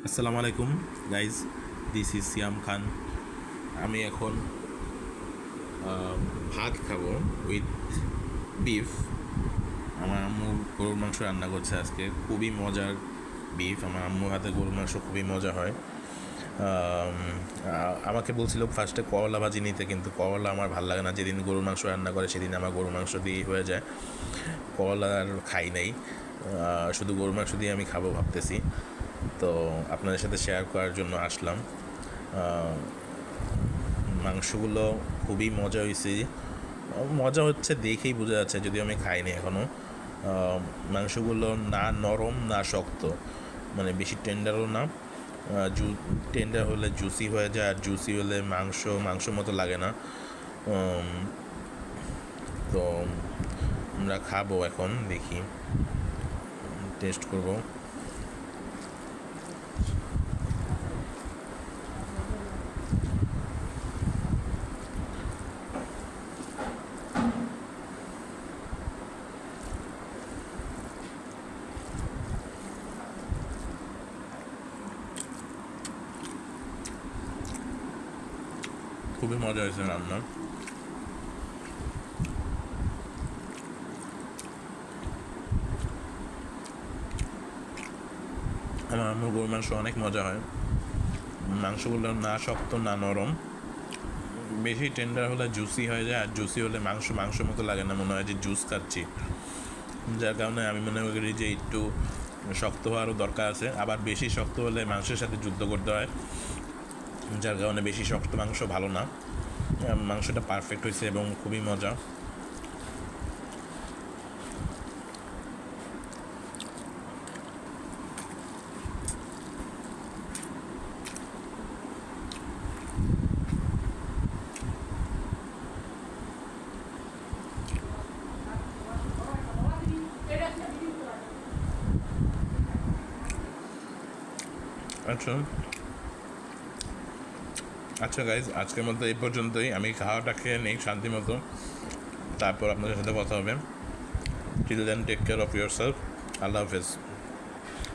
আসসালামু আলাইকুম guys, this is সিয়াম খান। আমি এখন ভাত খাবো উইথ বিফ। আমার আম্মু গরুর মাংস রান্না করছে আজকে, খুবই মজার বিফ। আমার আম্মুর হাতে গরুর মাংস খুবই মজা হয়। আমাকে বলছিল ফার্স্টে করলা ভাজি নিতে, কিন্তু করলা আমার ভালো লাগে না। যেদিন গরুর মাংস রান্না করে সেদিন আমার গরুর মাংস দিয়ে হয়ে যায়, করলা আর খাই নাই। শুধু গরুর মাংস দিয়ে আমি খাবো ভাবতেছি। তো আপনাদের সাথে শেয়ার করার জন্য আসলাম। মাংসগুলো খুবই মজা হয়েছে। মজা হচ্ছে দেখেই বোঝা যাচ্ছে, যদিও আমি খাইনি এখনও। মাংসগুলো না নরম না শক্ত, মানে বেশি টেন্ডারও না। টেন্ডার হলে জুসি হয়ে যায়, আর জুসি হলে মাংস মতো লাগে না। তো আমরা খাবো এখন, দেখি, টেস্ট করবো। খুবই মজা হয়েছে রান্না। আমার আম্মুর গরুর মাংস অনেক মজা হয়। মাংসগুলো না শক্ত না নরম, বেশি টেন্ডার হলে জুসি হয়ে যায়, আর জুসি হলে মাংস মতো লাগে না, মনে হয় যে জুস খাচ্ছি। যার কারণে আমি মনে করি যে একটু শক্ত হওয়ারও দরকার আছে। আবার বেশি শক্ত হলে মাংসের সাথে যুদ্ধ করতে হয়, যার কারণে বেশি শক্ত মাংস ভালো না। মাংসটা পারফেক্ট হয়েছে এবং খুবই মজা। আচ্ছা আচ্ছা গাইজ, আজকের মতো এই পর্যন্তই। আমি খাওয়াটা খেয়ে নেই শান্তি মতো, তারপর আপনাদের সাথে কথা হবে। Till then, take care of yourself. আল্লাহ হাফেজ।